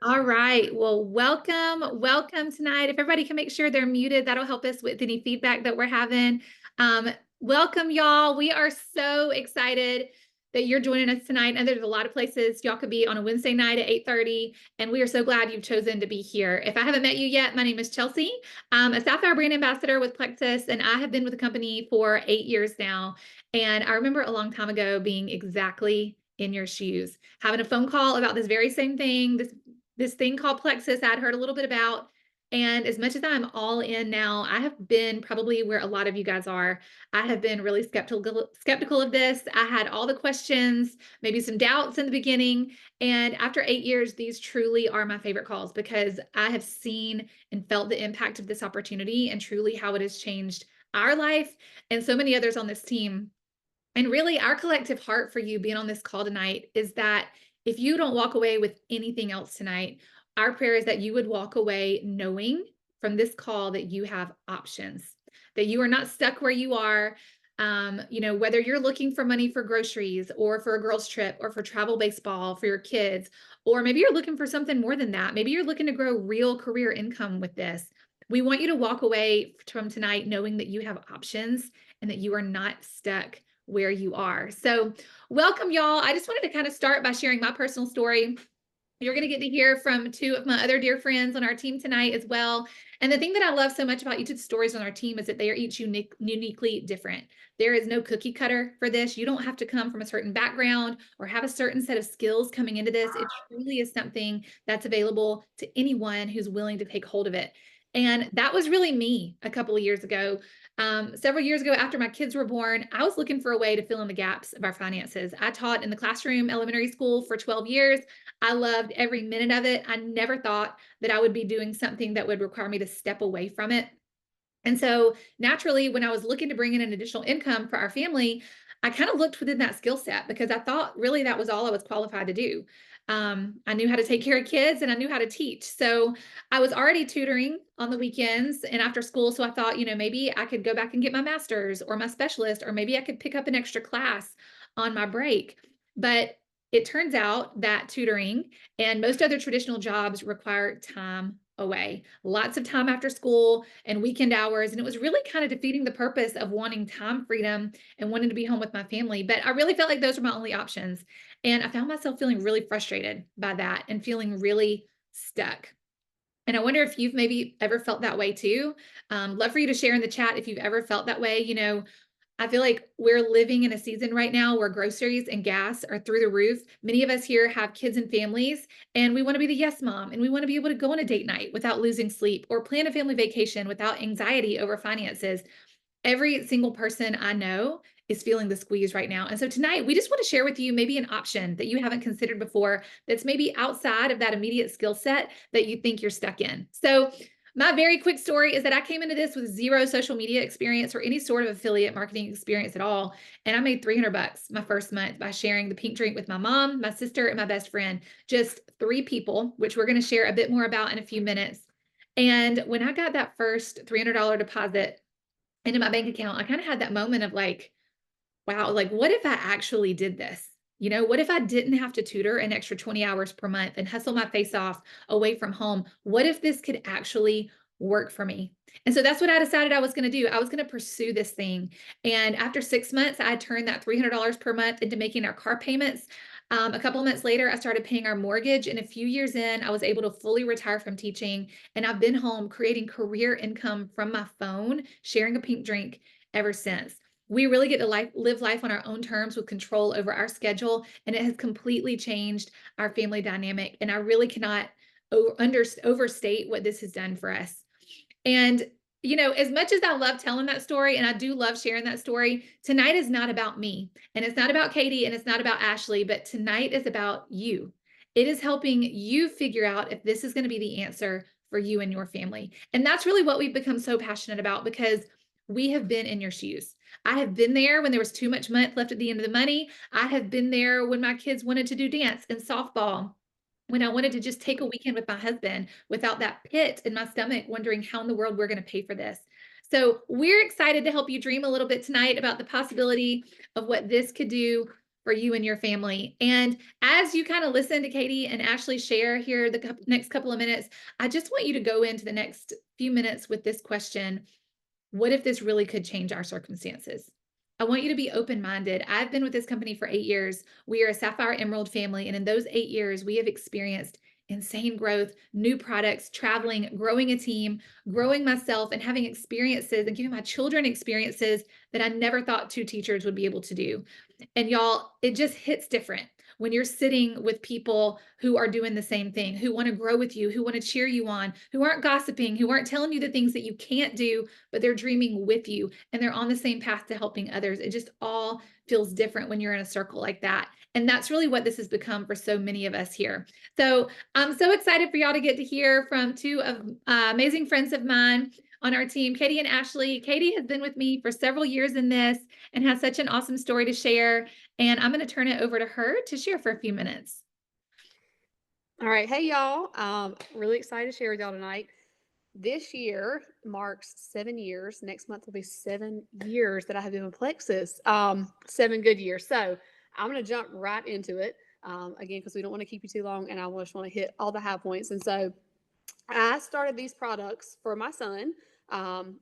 All right. Well, welcome tonight. If everybody can make sure they're muted, that'll help us with any feedback that we're having. Welcome, y'all. We are so excited that you're joining us tonight. And there's a lot of places y'all could be on a Wednesday night at 8:30. And we are so glad you've chosen to be here. If I haven't met you yet, my name is Chelsea. I'm a Sapphire brand ambassador with Plexus, and I have been with the company for 8 years now. And I remember a long time ago being exactly in your shoes, having a phone call about this very same thing, this thing called Plexus I'd heard a little bit about. And as much as I'm all in now, I have been probably where a lot of you guys are. I have been really skeptical of this. I had all the questions, maybe some doubts in the beginning. And after 8 years, these truly are my favorite calls because I have seen and felt the impact of this opportunity and truly how it has changed our life and so many others on this team. And really, our collective heart for you being on this call tonight is that if you don't walk away with anything else tonight, our prayer is that you would walk away knowing from this call that you have options, that you are not stuck where you are. Whether you're looking for money for groceries or for a girls' trip or for travel baseball for your kids, or maybe you're looking for something more than that. Maybe you're looking to grow real career income with this. We want you to walk away from tonight knowing that you have options and that you are not stuck where you are. So welcome, y'all. I just wanted to kind of start by sharing my personal story. You're going to get to hear from two of my other dear friends on our team tonight as well. And the thing that I love so much about each of the stories on our team is that they are each uniquely different. There is no cookie cutter for this. You don't have to come from a certain background or have a certain set of skills coming into this. It truly is something that's available to anyone who's willing to take hold of it. And that was really me a couple of years ago. Several years ago, after my kids were born, I was looking for a way to fill in the gaps of our finances. I taught in the classroom, elementary school for 12 years. I loved every minute of it. I never thought that I would be doing something that would require me to step away from it. And so naturally, when I was looking to bring in an additional income for our family, I kind of looked within that skill set because I thought really that was all I was qualified to do. I knew how to take care of kids and I knew how to teach. So I was already tutoring on the weekends and after school. So I thought, maybe I could go back and get my master's or my specialist, or maybe I could pick up an extra class on my break. But it turns out that tutoring and most other traditional jobs require time away, lots of time after school and weekend hours. And it was really kind of defeating the purpose of wanting time freedom and wanting to be home with my family. But I really felt like those were my only options. And I found myself feeling really frustrated by that and feeling really stuck. And I wonder if you've maybe ever felt that way too. Love for you to share in the chat if you've ever felt that way. I feel like we're living in a season right now where groceries and gas are through the roof. Many of us here have kids and families, and we want to be the yes mom, and we want to be able to go on a date night without losing sleep or plan a family vacation without anxiety over finances. Every single person I know is feeling the squeeze right now. And so tonight, we just want to share with you maybe an option that you haven't considered before that's maybe outside of that immediate skill set that you think you're stuck in. So my very quick story is that I came into this with zero social media experience or any sort of affiliate marketing experience at all. And I made $300 my first month by sharing the pink drink with my mom, my sister, and my best friend, just 3 people, which we're going to share a bit more about in a few minutes. And when I got that first $300 deposit into my bank account, I kind of had that moment of like, wow, like what if I actually did this? What if I didn't have to tutor an extra 20 hours per month and hustle my face off away from home? What if this could actually work for me? And so that's what I decided I was going to do. I was going to pursue this thing. And after 6 months, I turned that $300 per month into making our car payments. A couple of months later, I started paying our mortgage. And a few years in, I was able to fully retire from teaching. And I've been home creating career income from my phone, sharing a pink drink ever since. We really get to live life on our own terms with control over our schedule, and it has completely changed our family dynamic. And I really cannot overstate what this has done for us. And as much as I love telling that story, and I do love sharing that story, tonight is not about me, and it's not about Katie, and it's not about Ashley, but tonight is about you. It is helping you figure out if this is going to be the answer for you and your family. And that's really what we've become so passionate about because we have been in your shoes. I have been there when there was too much month left at the end of the money. I have been there when my kids wanted to do dance and softball, when I wanted to just take a weekend with my husband without that pit in my stomach, wondering how in the world we're going to pay for this. So we're excited to help you dream a little bit tonight about the possibility of what this could do for you and your family. And as you kind of listen to Katie and Ashley share here the next couple of minutes, I just want you to go into the next few minutes with this question: what if this really could change our circumstances? I want you to be open-minded. I've been with this company for 8 years. We are a Sapphire Emerald family. And in those 8 years, we have experienced insane growth, new products, traveling, growing a team, growing myself, and having experiences and giving my children experiences that I never thought two teachers would be able to do. And y'all, it just hits different when you're sitting with people who are doing the same thing, who want to grow with you, who want to cheer you on, who aren't gossiping, who aren't telling you the things that you can't do, but they're dreaming with you and they're on the same path to helping others. It just all feels different when you're in a circle like that. And that's really what this has become for so many of us here. So I'm so excited for y'all to get to hear from two of amazing friends of mine on our team, Katie and Ashley. Katie has been with me for several years in this and has such an awesome story to share. And I'm going to turn it over to her to share for a few minutes. All right. Hey, y'all. Really excited to share with y'all tonight. This year marks 7 years. Next month will be 7 years that I have been with Plexus. 7 good years. So I'm going to jump right into it again because we don't want to keep you too long, and I just want to hit all the high points. And so I started these products for my son.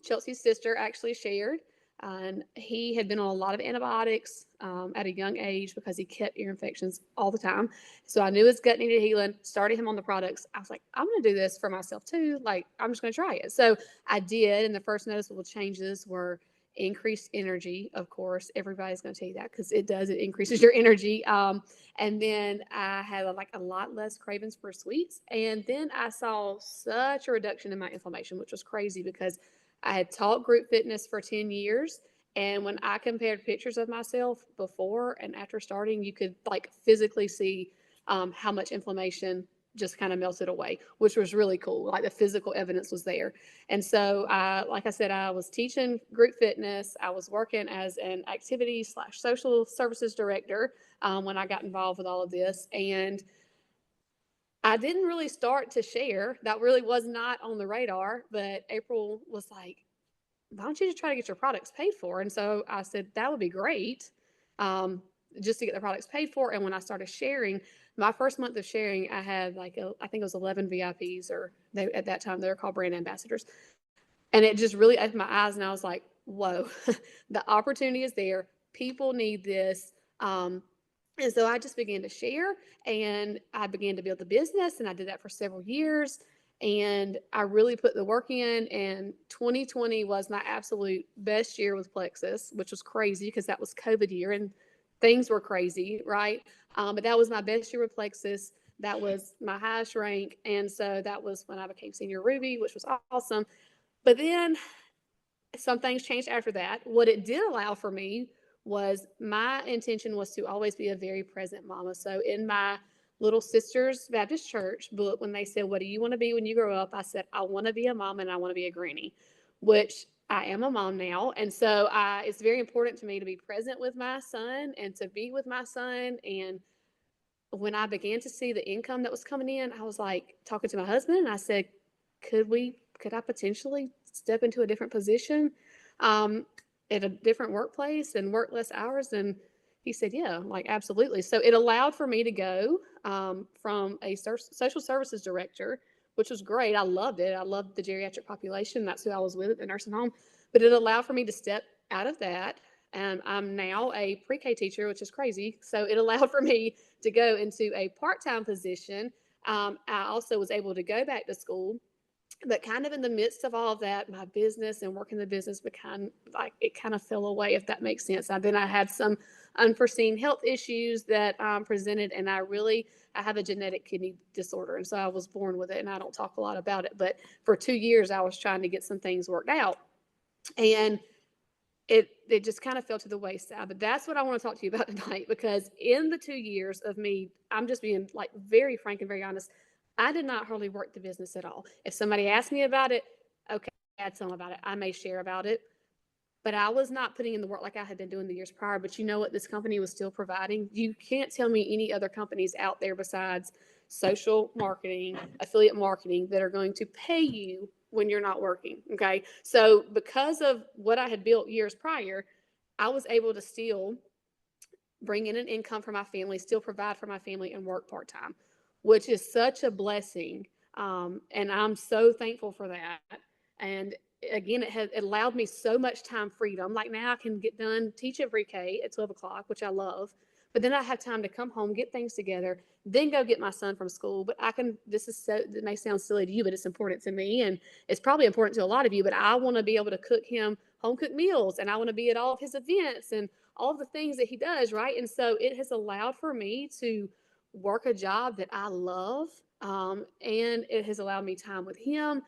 Chelsea's sister actually shared, and he had been on a lot of antibiotics at a young age because he kept ear infections all the time. So I knew his gut needed healing, started him on the products. I was like, I'm going to do this for myself too. Like, I'm just going to try it. So I did. And the first noticeable changes were increased energy. Of course, everybody's going to tell you that because it does. It increases your energy. And then I had like a lot less cravings for sweets. And then I saw such a reduction in my inflammation, which was crazy because I had taught group fitness for 10 years. And when I compared pictures of myself before and after starting, you could like physically see how much inflammation just kind of melted away, which was really cool. Like the physical evidence was there. And so, like I said, I was teaching group fitness. I was working as an activity / social services director when I got involved with all of this. And I didn't really start to share. That really was not on the radar. But April was like, why don't you just try to get your products paid for? And so I said, that would be great. Just to get the products paid for. And when I started sharing, my first month of sharing, I had like, I think it was 11 VIPs, or at that time they were called brand ambassadors. And it just really opened my eyes, and I was like, whoa, the opportunity is there. People need this. And so I just began to share, and I began to build the business, and I did that for several years. And I really put the work in, and 2020 was my absolute best year with Plexus, which was crazy because that was COVID year and things were crazy, right? But that was my best year with Plexus. That was my highest rank. And so that was when I became senior Ruby, which was awesome. But then some things changed after that. What it did allow for me was my intention was to always be a very present mama. So in my little sister's Baptist church book, when they said, what do you want to be when you grow up? I said, I want to be a mom and I want to be a granny, which I am a mom now. And so it's very important to me to be present with my son and to be with my son. And when I began to see the income that was coming in, I was like talking to my husband, and I said, could I potentially step into a different position um, at a different workplace and work less hours? And he said, yeah, like absolutely. So it allowed for me to go from a social services director, which was great. I loved it. I loved the geriatric population. That's who I was with at the nursing home. But it allowed for me to step out of that. And I'm now a pre-K teacher, which is crazy. So it allowed for me to go into a part-time position. I also was able to go back to school, but kind of in the midst of all of that, my business and working the business became like it kind of fell away, if that makes sense. Then I had some unforeseen health issues that presented, and I have a genetic kidney disorder, and so I was born with it, and I don't talk a lot about it. But for 2 years, I was trying to get some things worked out, and it just kind of fell to the wayside. But that's what I want to talk to you about tonight, because in the 2 years of me, I'm just being like very frank and very honest, I did not hardly work the business at all. If somebody asked me about it, okay, I'd tell them about it. I may share about it, but I was not putting in the work like I had been doing the years prior. But you know what? This company was still providing. You can't tell me any other companies out there besides social marketing, affiliate marketing, that are going to pay you when you're not working. Okay. So because of what I had built years prior, I was able to still bring in an income for my family, still provide for my family, and work part time, which is such a blessing. And I'm so thankful for that. And again, it allowed me so much time freedom. Like now I can get done teaching pre-K at 12 o'clock, which I love. But then I have time to come home, get things together, then go get my son from school. But I can, this is so, it may sound silly to you, but it's important to me. And it's probably important to a lot of you, but I want to be able to cook him home cooked meals, and I want to be at all of his events and all of the things that he does. Right. And so it has allowed for me to work a job that I love. And it has allowed me time with him.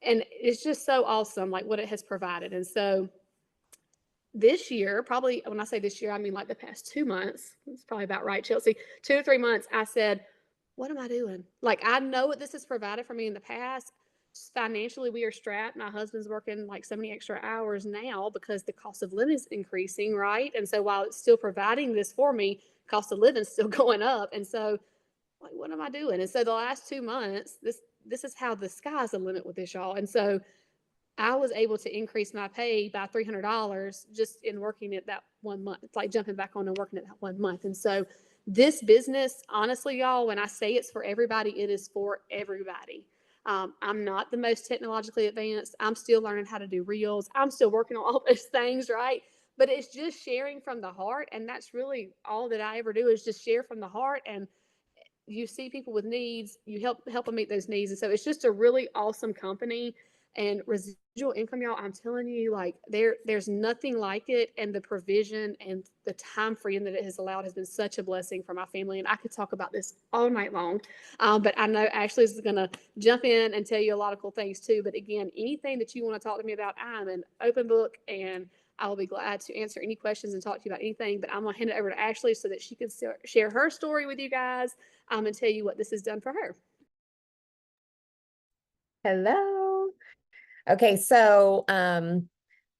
And it's just so awesome, like what it has provided. And so this year, probably when I say this year, I mean like the past 2 months. It's probably about right, Chelsea. 2 to 3 months, I said, what am I doing? Like, I know what this has provided for me in the past. Financially, we are strapped. My husband's working like so many extra hours now because the cost of living is increasing, right? And so while it's still providing this for me, cost of living is still going up. And so, like, what am I doing? And so the last 2 months, this is how the sky's the limit with this, y'all. And so I was able to increase my pay by $300 just in working it that 1 month. It's like jumping back on and working it that 1 month. And so this business, honestly, y'all, when I say it's for everybody, it is for everybody. I'm not the most technologically advanced. I'm still learning how to do reels. I'm still working on all those things, right? But it's just sharing from the heart. And that's really all that I ever do is just share from the heart. And you see people with needs, you help them meet those needs. And so it's just a really awesome company. And residual income, y'all, I'm telling you, like there's nothing like it. And the provision and the time freedom that it has allowed has been such a blessing for my family. And I could talk about this all night long. But I know Ashley is going to jump in and tell you a lot of cool things too. But again, anything that you want to talk to me about, I'm an open book, and I will be glad to answer any questions and talk to you about anything. But I'm going to hand it over to Ashley so that she can share her story with you guys, and tell you what this has done for her. Hello. Okay, so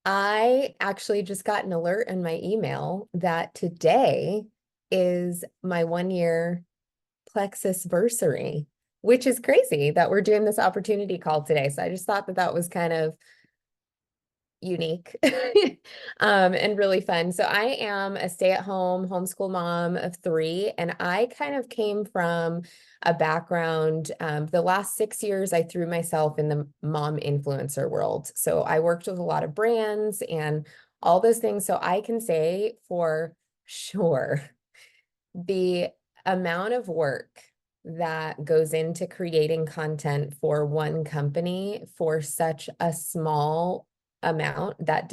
I actually just got an alert in my email that today is my 1 year Plexus versary, which is crazy that we're doing this opportunity call today. So I just thought that that was kind of unique and really fun. So I am a stay-at-home homeschool mom of 3, and I kind of came from a background. The last 6 years, I threw myself in the mom influencer world. So I worked with a lot of brands and all those things. So I can say for sure the amount of work that goes into creating content for one company for such a small amount that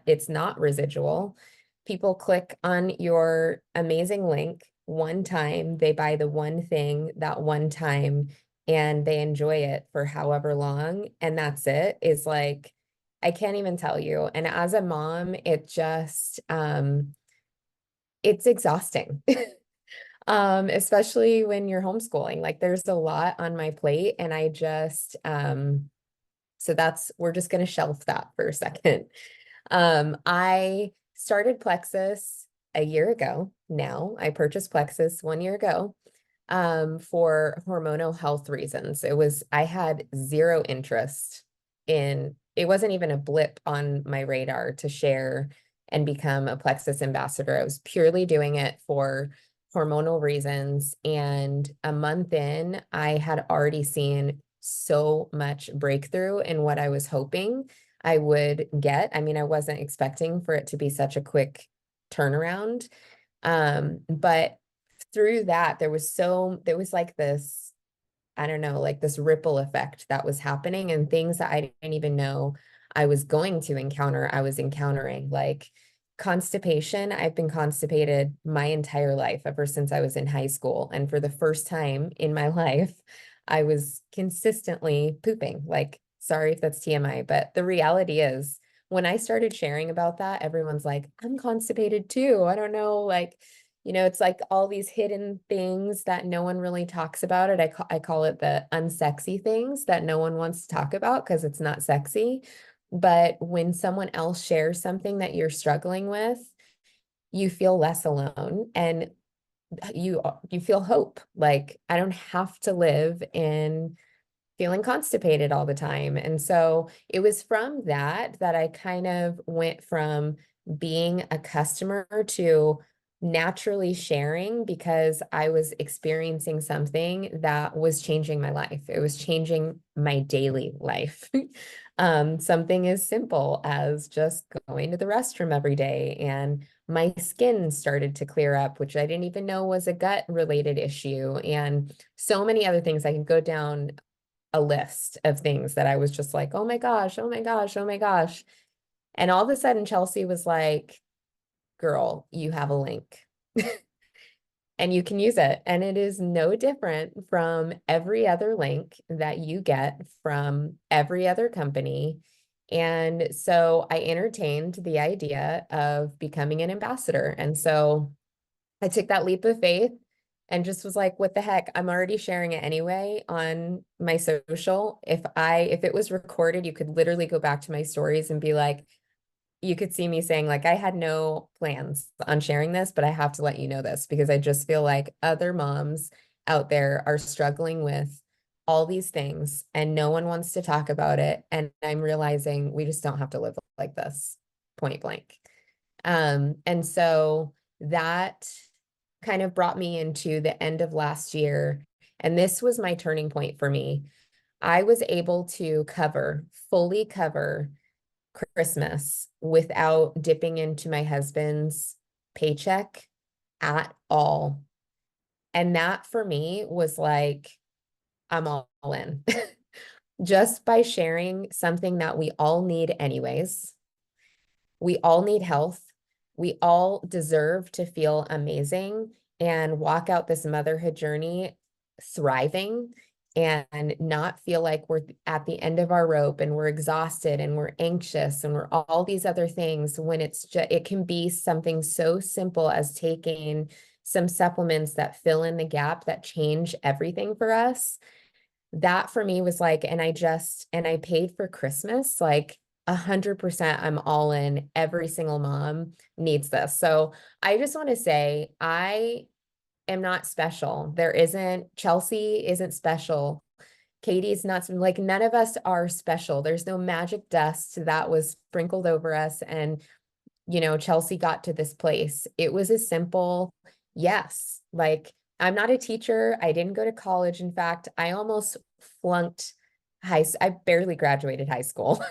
it's not residual. People click on your amazing link one time, they buy the one thing that one time, and they enjoy it for however long, and that's it, is like, I can't even tell you. And as a mom, it's exhausting. Especially when you're homeschooling. Like there's a lot on my plate, and we're just gonna shelf that for a second. I started Plexus a year ago now. I purchased Plexus 1 year ago for hormonal health reasons. I had zero interest it wasn't even a blip on my radar to share and become a Plexus ambassador. I was purely doing it for hormonal reasons. And a month in, I had already seen so much breakthrough in what I was hoping I would get. I mean, I wasn't expecting for it to be such a quick turnaround. But through that, there was like this, I don't know, like this ripple effect that was happening, and things that I didn't even know I was going to encounter, I was encountering. Like constipation. I've been constipated my entire life, ever since I was in high school. And for the first time in my life, I was consistently pooping. Like, sorry if that's TMI, but the reality is, when I started sharing about that, everyone's like, I'm constipated too. I don't know, like, it's like all these hidden things that no one really talks about. I call it the unsexy things that no one wants to talk about because it's not sexy. But when someone else shares something that you're struggling with, you feel less alone, and you feel hope. Like, I don't have to live in feeling constipated all the time. And so it was from that I kind of went from being a customer to naturally sharing because I was experiencing something that was changing my life. It was changing my daily life. Something as simple as just going to the restroom every day, and my skin started to clear up, which I didn't even know was a gut related issue, and so many other things. I can go down a list of things that I was just like, oh my gosh, oh my gosh, oh my gosh. And all of a sudden, Chelsea was like, girl, you have a link and you can use it. And it is no different from every other link that you get from every other company. And so I entertained the idea of becoming an ambassador. And so I took that leap of faith and just was like, what the heck? I'm already sharing it anyway on my social. If it was recorded, you could literally go back to my stories and be like, you could see me saying like, I had no plans on sharing this, but I have to let you know this because I just feel like other moms out there are struggling with all these things and no one wants to talk about it. And I'm realizing we just don't have to live like this, point blank. And so that kind of brought me into the end of last year. And this was my turning point for me. I was able to fully cover Christmas without dipping into my husband's paycheck at all. And that for me was like, I'm all in. Just by sharing something that we all need anyways. We all need health. We all deserve to feel amazing and walk out this motherhood journey thriving and not feel like we're at the end of our rope and we're exhausted and we're anxious and we're all these other things when it can be something so simple as taking some supplements that fill in the gap that change everything for us. That for me was like, and I paid for Christmas, like 100%, I'm all in. Every single mom needs this. So I just want to say, I am not special. Chelsea isn't special. Katie's not like, none of us are special. There's no magic dust that was sprinkled over us. And, Chelsea got to this place. It was a simple yes. Like, I'm not a teacher. I didn't go to college. In fact, I almost flunked I barely graduated high school.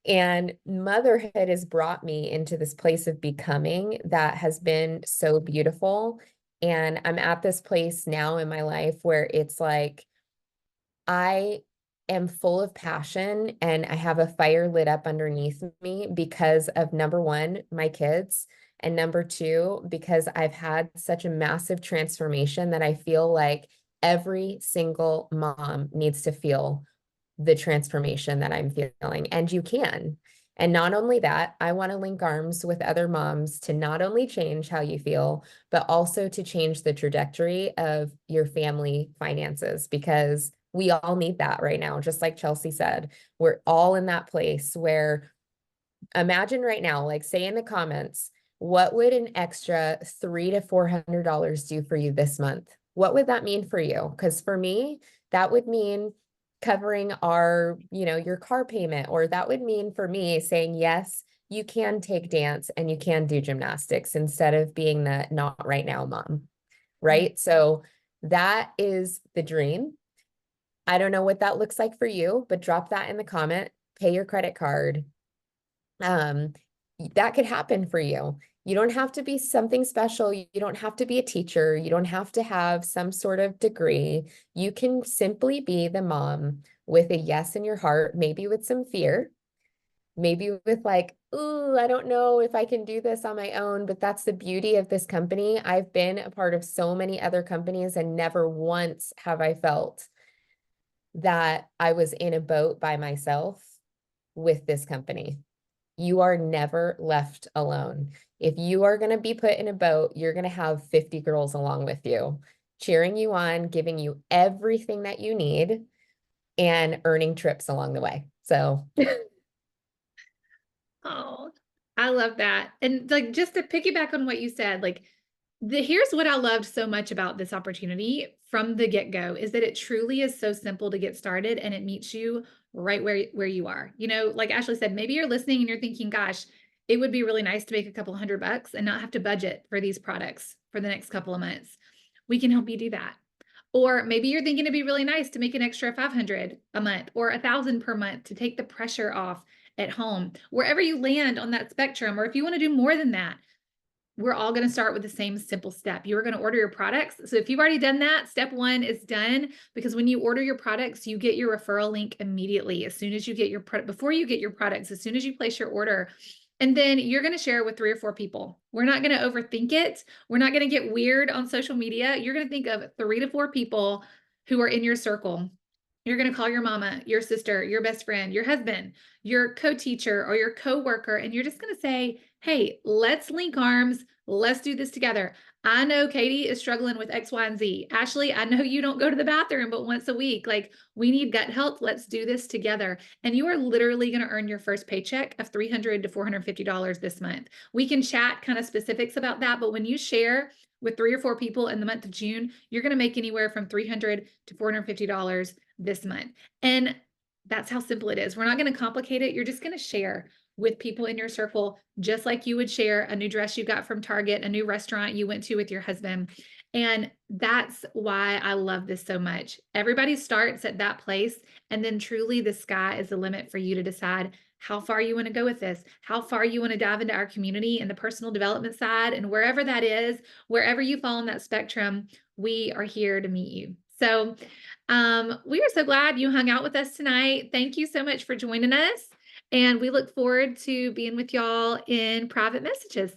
And motherhood has brought me into this place of becoming that has been so beautiful. And I'm at this place now in my life where it's like, I am full of passion and I have a fire lit up underneath me because of number one, my kids, and number two, because I've had such a massive transformation that I feel like every single mom needs to feel the transformation that I'm feeling, and you can. And not only that, I want to link arms with other moms to not only change how you feel, but also to change the trajectory of your family finances, because we all need that right now. Just like Chelsea said, we're all in that place where imagine right now, like say in the comments, what would an extra $300 to $400 do for you this month? What would that mean for you? Because for me, that would mean covering your car payment, or that would mean for me saying, yes, you can take dance and you can do gymnastics instead of being the not right now mom, right? So that is the dream. I don't know what that looks like for you, but drop that in the comment, pay your credit card. That could happen for you. You don't have to be something special. You don't have to be a teacher. You don't have to have some sort of degree. You can simply be the mom with a yes in your heart, maybe with some fear, maybe with like, ooh, I don't know if I can do this on my own, but that's the beauty of this company. I've been a part of so many other companies and never once have I felt that I was in a boat by myself with this company. You are never left alone. If you are going to be put in a boat, you're going to have 50 girls along with you, cheering you on, giving you everything that you need, and earning trips along the way. So, Oh, I love that. And like just to piggyback on what you said, like here's what I loved so much about this opportunity from the get-go is that it truly is so simple to get started and it meets you right where you are. Like Ashley said, maybe you're listening and you're thinking, gosh, it would be really nice to make a couple $100 and not have to budget for these products for the next couple of months. We can help you do that. Or maybe you're thinking it'd be really nice to make an extra 500 a month or 1,000 per month to take the pressure off at home. Wherever you land on that spectrum, or if you want to do more than that, we're all going to start with the same simple step. You are going to order your products. So if you've already done that, step 1 is done, because when you order your products, you get your referral link immediately as soon as you get your product, before you get your products, as soon as you place your order. And then you're going to share with 3 or 4 people. We're not going to overthink it. We're not going to get weird on social media. You're going to think of 3 to 4 people who are in your circle. You're going to call your mama, your sister, your best friend, your husband, your co-teacher, or your co-worker, and you're just going to say, hey, let's link arms. Let's do this together. I know Katie is struggling with X, Y, and Z. Ashley, I know you don't go to the bathroom but once a week. Like, we need gut health. Let's do this together. And you are literally going to earn your first paycheck of $300 to $450 this month. We can chat kind of specifics about that, but when you share with 3 or 4 people in the month of June, you're going to make anywhere from $300 to $450 this month. And that's how simple it is. We're not going to complicate it. You're just going to share with people in your circle, just like you would share a new dress you got from Target, a new restaurant you went to with your husband. And that's why I love this so much. Everybody starts at that place, and then truly the sky is the limit for you to decide how far you want to go with this, how far you want to dive into our community and the personal development side, and wherever that is, wherever you fall on that spectrum, we are here to meet you. So we are so glad you hung out with us tonight. Thank you so much for joining us. And we look forward to being with y'all in private messages.